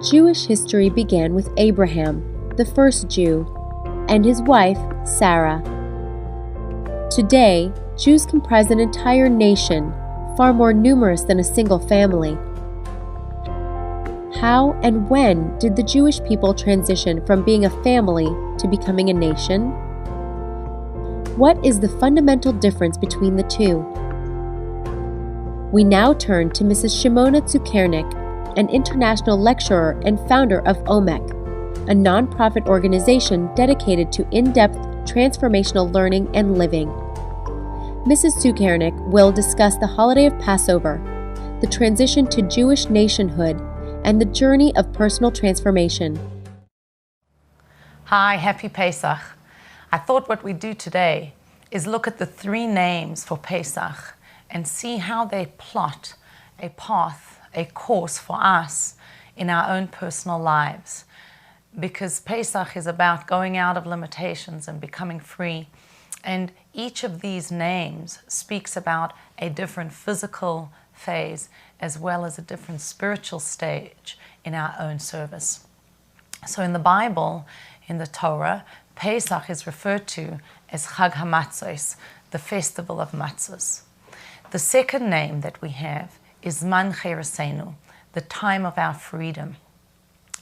Jewish history began with Abraham, the first Jew, and his wife, Sarah. Today, Jews comprise an entire nation, far more numerous than a single family. How and when did the Jewish people transition from being a family to becoming a nation? What is the fundamental difference between the two? We now turn to Mrs. Shimona Zukernik, an international lecturer and founder of OMEC, a non-profit organization dedicated to in-depth transformational learning and living. Mrs. Zukernik will discuss the holiday of Passover, the transition to Jewish nationhood, and the journey of personal transformation. Hi, happy Pesach. I thought what we'd do today is look at the three names for Pesach and see how they plot a path, a course for us in our own personal lives. Because Pesach is about going out of limitations and becoming free. And each of these names speaks about a different physical phase as well as a different spiritual stage in our own service. So in the Bible, in the Torah, Pesach is referred to as Chag HaMatzos, the festival of matzahs. The second name that we have is Zman Cheresenu, the time of our freedom.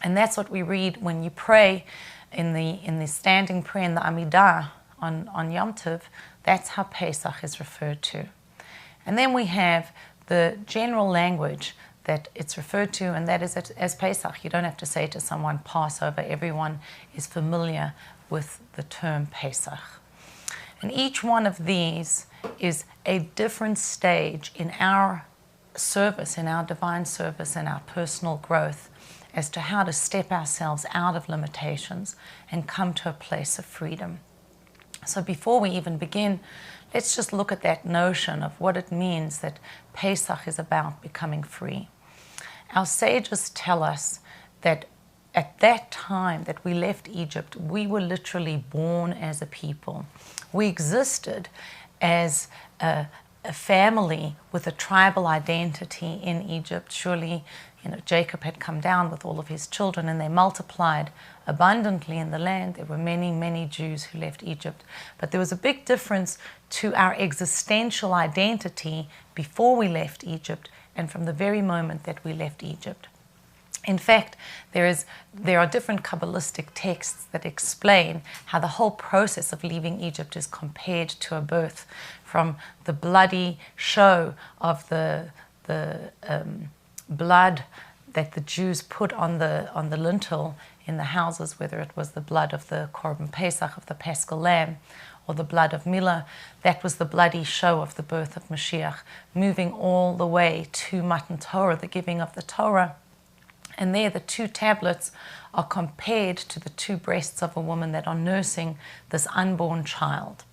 And that's what we read when you pray in the standing prayer in the Amidah on Yom Tov. That's how Pesach is referred to. And then we have the general language that it's referred to, and that is as Pesach. You don't have to say to someone Passover. Everyone is familiar with the term Pesach. And each one of these is a different stage in our service, in our divine service, and our personal growth as to how to step ourselves out of limitations and come to a place of freedom. So before we even begin, let's just look at that notion of what it means that Pesach is about becoming free. Our sages tell us that at that time that we left Egypt, we were literally born as a people. We existed as a family with a tribal identity in Egypt. Surely, Jacob had come down with all of his children and they multiplied abundantly in the land. There were many, many Jews who left Egypt. But there was a big difference to our existential identity before we left Egypt and from the very moment that we left Egypt. In fact, there are different Kabbalistic texts that explain how the whole process of leaving Egypt is compared to a birth, from the bloody show of the blood that the Jews put on the lintel in the houses, whether it was the blood of the Korban Pesach, of the Paschal Lamb, or the blood of Milah. That was the bloody show of the birth of Mashiach, moving all the way to Matan Torah, the giving of the Torah. And there the two tablets are compared to the two breasts of a woman that are nursing this unborn child.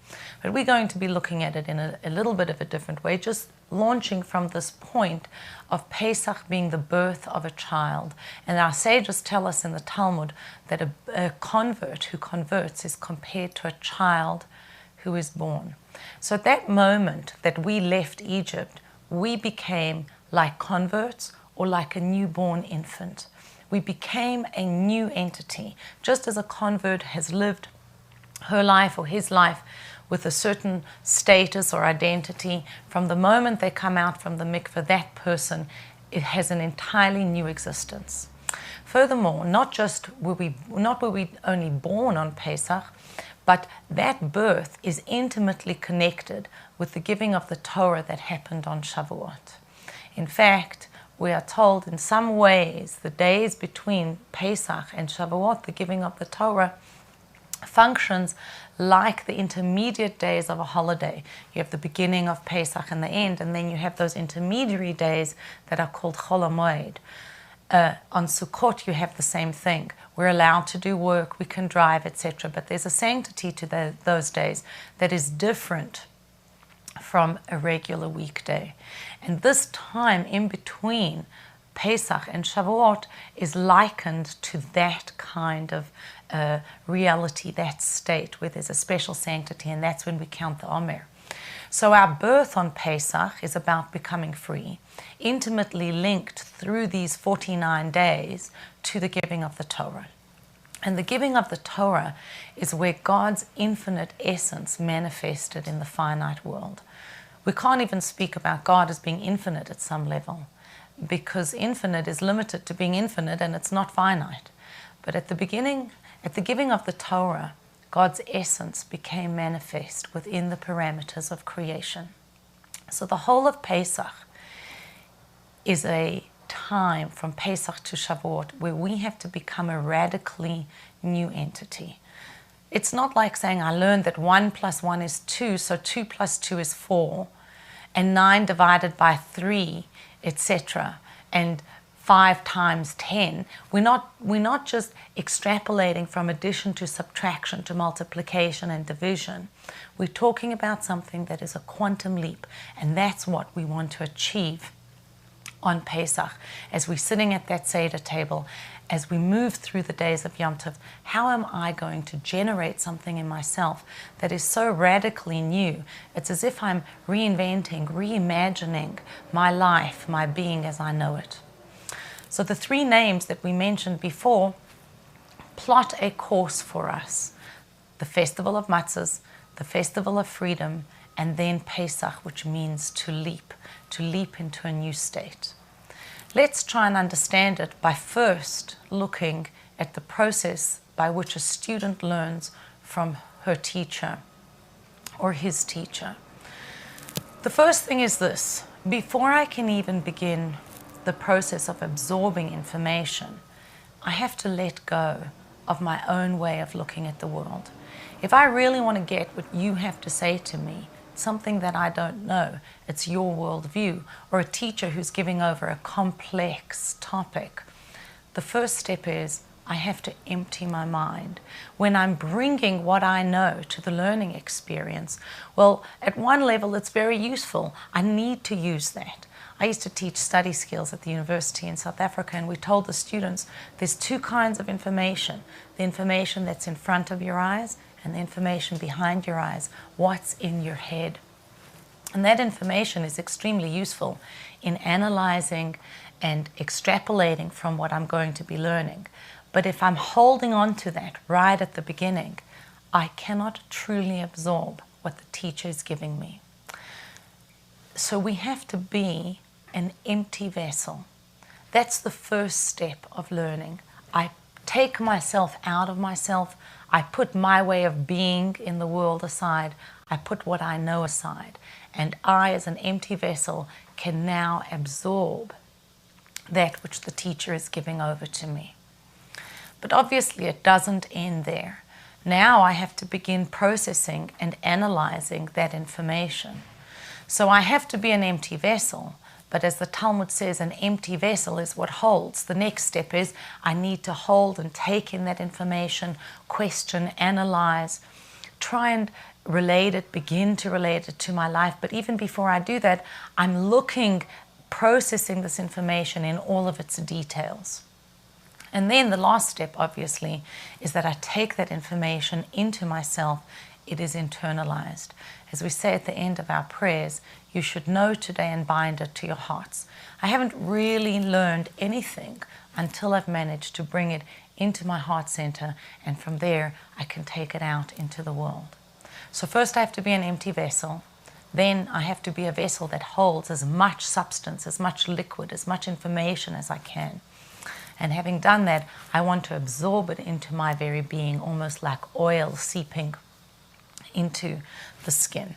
But we're going to be looking at it in a little bit of a different way, just launching from this point of Pesach being the birth of a child. And our sages tell us in the Talmud that a convert who converts is compared to a child who is born. So at that moment that we left Egypt, we became like converts or like a newborn infant. We became a new entity. Just as a convert has lived her life or his life with a certain status or identity, from the moment they come out from the mikveh, that person, it has an entirely new existence. Furthermore, not were we only born on Pesach, but that birth is intimately connected with the giving of the Torah that happened on Shavuot. In fact, we are told in some ways the days between Pesach and Shavuot, the giving of the Torah, functions like the intermediate days of a holiday. You have the beginning of Pesach and the end, and then you have those intermediary days that are called Chol HaMoed. On Sukkot, you have the same thing. We're allowed to do work, we can drive, etc. But there's a sanctity to those days that is different from a regular weekday. And this time in between Pesach and Shavuot is likened to that kind of reality, that state where there's a special sanctity, and that's when we count the Omer. So our birth on Pesach is about becoming free, intimately linked through these 49 days to the giving of the Torah. And the giving of the Torah is where God's infinite essence manifested in the finite world. We can't even speak about God as being infinite at some level, because infinite is limited to being infinite and it's not finite. But at the giving of the Torah, God's essence became manifest within the parameters of creation. So the whole of Pesach is a time from Pesach to Shavuot where we have to become a radically new entity. It's not like saying, I learned that 1 + 1 is 2, so 2 + 2 is 4, and 9 divided by 3, etc., and 5 times 10. We're not just extrapolating from addition to subtraction to multiplication and division. We're talking about something that is a quantum leap, and that's what we want to achieve on Pesach. As we're sitting at that Seder table, as we move through the days of Yom Tov, how am I going to generate something in myself that is so radically new? It's as if I'm reinventing, reimagining my life, my being as I know it. So the 3 names that we mentioned before plot a course for us. The Festival of Matzahs, the Festival of Freedom, and then Pesach, which means to leap into a new state. Let's try and understand it by first looking at the process by which a student learns from her teacher or his teacher. The first thing is this: before I can even begin the process of absorbing information, I have to let go of my own way of looking at the world. If I really want to get what you have to say to me, something that I don't know, it's your worldview, or a teacher who's giving over a complex topic, the first step is I have to empty my mind. When I'm bringing what I know to the learning experience, well, at one level it's very useful. I need to use that. I used to teach study skills at the university in South Africa, and we told the students there's 2 kinds of information: the information that's in front of your eyes and the information behind your eyes, what's in your head. And that information is extremely useful in analyzing and extrapolating from what I'm going to be learning. But if I'm holding on to that right at the beginning, I cannot truly absorb what the teacher is giving me. So we have to be an empty vessel. That's the first step of learning. I take myself out of myself. I put my way of being in the world aside. I put what I know aside. And I, as an empty vessel, can now absorb that which the teacher is giving over to me. But obviously it doesn't end there. Now I have to begin processing and analyzing that information. So I have to be an empty vessel, but as the Talmud says, an empty vessel is what holds. The next step is I need to hold and take in that information, question, analyze, try and begin to relate it to my life. But even before I do that, I'm processing this information in all of its details. And then the last step, obviously, is that I take that information into myself. It is internalized. As we say at the end of our prayers, you should know today and bind it to your hearts. I haven't really learned anything until I've managed to bring it into my heart center, and from there I can take it out into the world. So first I have to be an empty vessel. Then I have to be a vessel that holds as much substance, as much liquid, as much information as I can. And having done that, I want to absorb it into my very being, almost like oil seeping into the skin.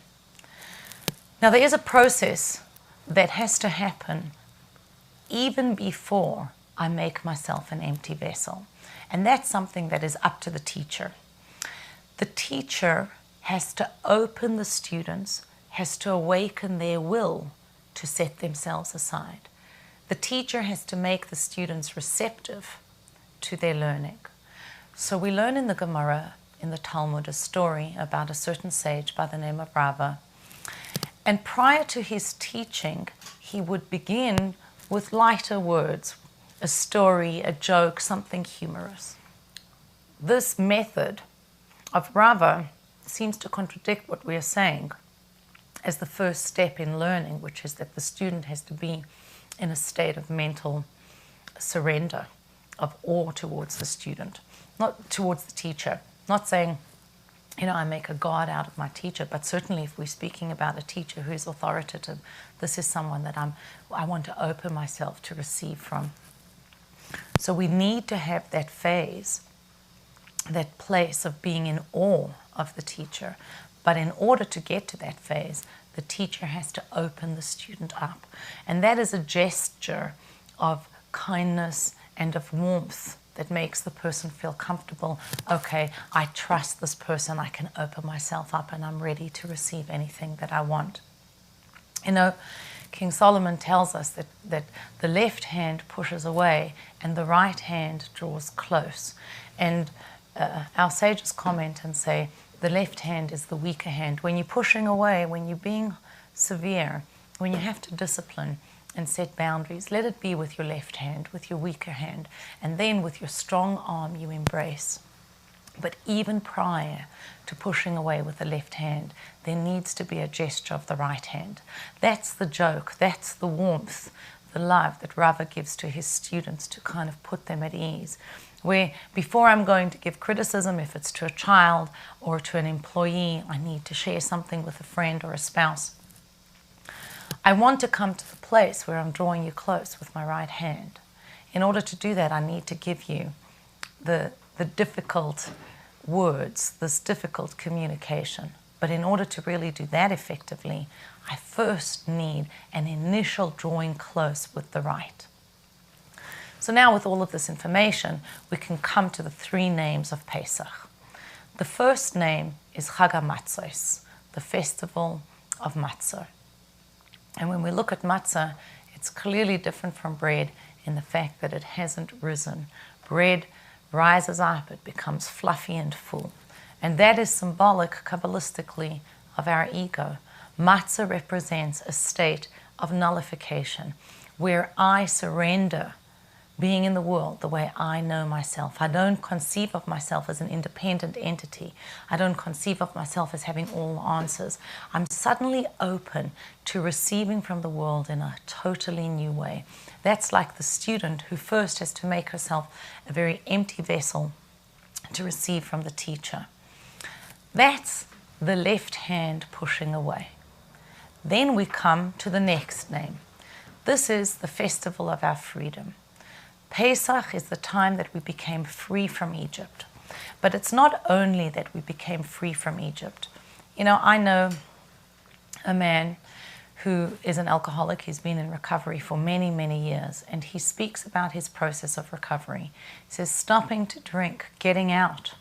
Now there is a process that has to happen even before I make myself an empty vessel. And that's something that is up to the teacher. The teacher has to open the students, has to awaken their will to set themselves aside. The teacher has to make the students receptive to their learning. So we learn in the Gemara, in the Talmud, a story about a certain sage by the name of Rava. And prior to his teaching, he would begin with lighter words, a story, a joke, something humorous. This method of Rava seems to contradict what we are saying. as the first step in learning, which is that the student has to be in a state of mental surrender, of awe towards the student, not towards the teacher. Not saying, I make a god out of my teacher, but certainly if we're speaking about a teacher who is authoritative, this is someone that I want to open myself to receive from. So we need to have that phase, that place of being in awe of the teacher. But in order to get to that phase, the teacher has to open the student up. And that is a gesture of kindness and of warmth that makes the person feel comfortable. Okay, I trust this person, I can open myself up, and I'm ready to receive anything that I want. King Solomon tells us that the left hand pushes away and the right hand draws close. And our sages comment and say, the left hand is the weaker hand. When you're pushing away, when you're being severe, when you have to discipline and set boundaries, let it be with your left hand, with your weaker hand, and then with your strong arm you embrace. But even prior to pushing away with the left hand, there needs to be a gesture of the right hand. That's the joke, that's the warmth, the love that Rava gives to his students to kind of put them at ease. Where before I'm going to give criticism, if it's to a child or to an employee, I need to share something with a friend or a spouse, I want to come to the place where I'm drawing you close with my right hand. In order to do that, I need to give you the difficult words, this difficult communication. But in order to really do that effectively, I first need an initial drawing close with the right. So now with all of this information, we can come to the three names of Pesach. The first name is Chag HaMatzos, the festival of matzah. And when we look at matzah, it's clearly different from bread in the fact that it hasn't risen. Bread rises up, it becomes fluffy and full. And that is symbolic, Kabbalistically, of our ego. Matzah represents a state of nullification, where I surrender being in the world the way I know myself. I don't conceive of myself as an independent entity. I don't conceive of myself as having all the answers. I'm suddenly open to receiving from the world in a totally new way. That's like the student who first has to make herself a very empty vessel to receive from the teacher. That's the left hand pushing away. Then we come to the next name. This is the festival of our freedom. Pesach is the time that we became free from Egypt. But it's not only that we became free from Egypt. I know a man who is an alcoholic. He's been in recovery for many, many years, and he speaks about his process of recovery. He says, stopping to drink, getting out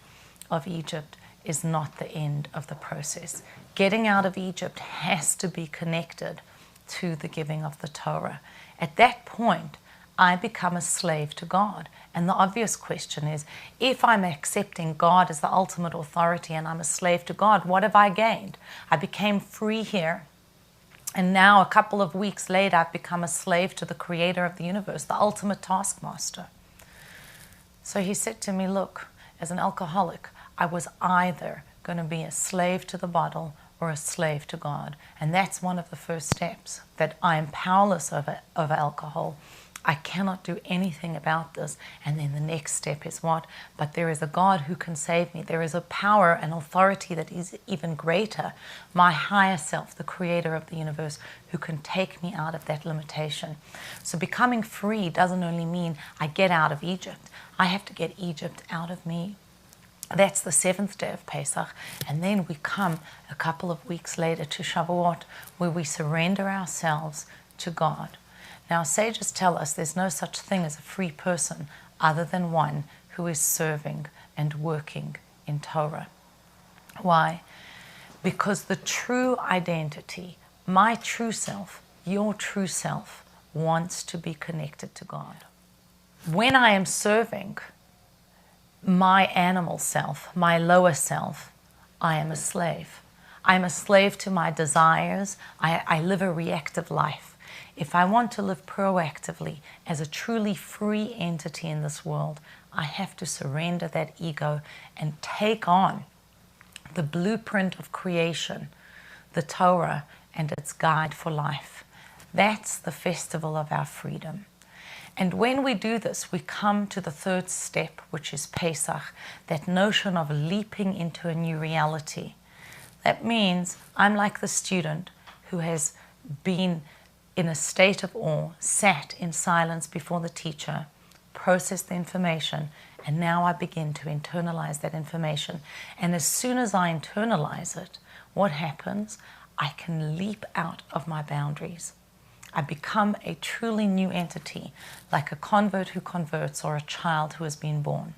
of Egypt is not the end of the process. Getting out of Egypt has to be connected to the giving of the Torah. At that point, I become a slave to God. And the obvious question is, if I'm accepting God as the ultimate authority and I'm a slave to God, what have I gained? I became free here, and now a couple of weeks later, I've become a slave to the creator of the universe, the ultimate taskmaster. So he said to me, look, as an alcoholic, I was either going to be a slave to the bottle or a slave to God. And that's one of the first steps, that I am powerless over alcohol. I cannot do anything about this. And then the next step is what? But there is a God who can save me. There is a power and authority that is even greater, my higher self, the creator of the universe, who can take me out of that limitation. So becoming free doesn't only mean I get out of Egypt. I have to get Egypt out of me. That's the seventh day of Pesach. And then we come a couple of weeks later to Shavuot, where we surrender ourselves to God. Now, sages tell us there's no such thing as a free person other than one who is serving and working in Torah. Why? Because the true identity, my true self, your true self, wants to be connected to God. When I am serving my animal self, my lower self, I am a slave. I'm a slave to my desires. I live a reactive life. If I want to live proactively as a truly free entity in this world, I have to surrender that ego and take on the blueprint of creation, the Torah, and its guide for life. That's the festival of our freedom. And when we do this, we come to the third step, which is Pesach, that notion of leaping into a new reality. That means I'm like the student who has been in a state of awe, sat in silence before the teacher, processed the information, and now I begin to internalize that information. And as soon as I internalize it, what happens? I can leap out of my boundaries. I become a truly new entity, like a convert who converts or a child who has been born.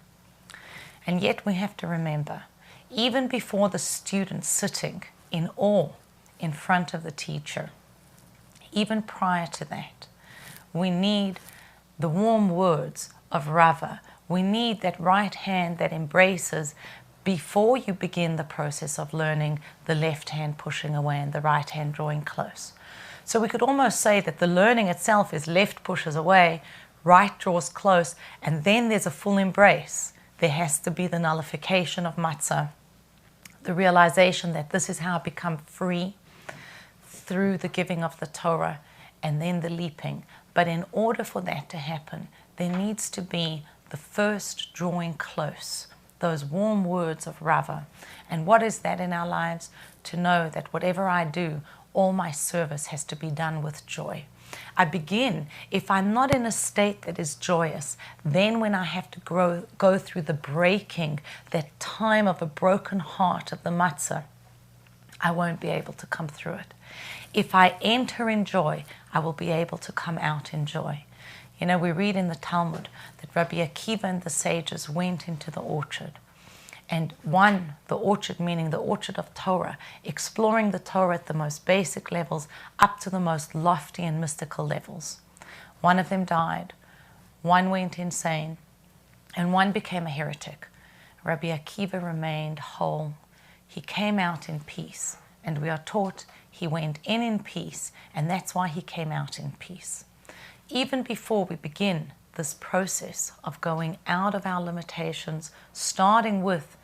And yet we have to remember, even before the student sitting in awe in front of the teacher, even prior to that, we need the warm words of Rava. We need that right hand that embraces before you begin the process of learning, the left hand pushing away and the right hand drawing close. So we could almost say that the learning itself is left pushes away, right draws close, and then there's a full embrace. There has to be the nullification of matzah, the realization that this is how I become free through the giving of the Torah, and then the leaping. But in order for that to happen, there needs to be the first drawing close, those warm words of Rava. And what is that in our lives? To know that whatever I do, all my service has to be done with joy. I begin, if I'm not in a state that is joyous, then when I have to go through the breaking, that time of a broken heart of the matzah, I won't be able to come through it. If I enter in joy, I will be able to come out in joy. You know, we read in the Talmud that Rabbi Akiva and the sages went into the orchard. And the orchard meaning the orchard of Torah, exploring the Torah at the most basic levels up to the most lofty and mystical levels. One of them died, one went insane, and one became a heretic. Rabbi Akiva remained whole. He came out in peace, and we are taught he went in peace, and that's why he came out in peace. Even before we begin this process of going out of our limitations, starting with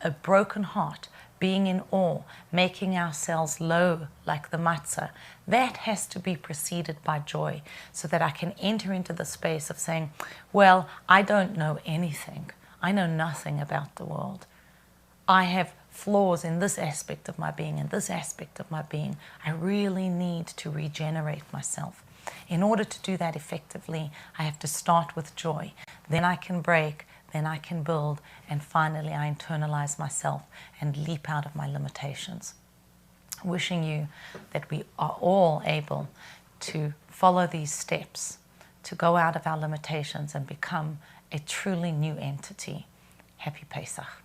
a broken heart, being in awe, making ourselves low like the matzah, that has to be preceded by joy, so that I can enter into the space of saying, well, I don't know anything. I know nothing about the world. I have flaws in this aspect of my being and this aspect of my being. I really need to regenerate myself. In order to do that effectively, I have to start with joy. Then I can break, then I can build, and finally I internalize myself and leap out of my limitations. Wishing you that we are all able to follow these steps, to go out of our limitations and become a truly new entity. Happy Pesach.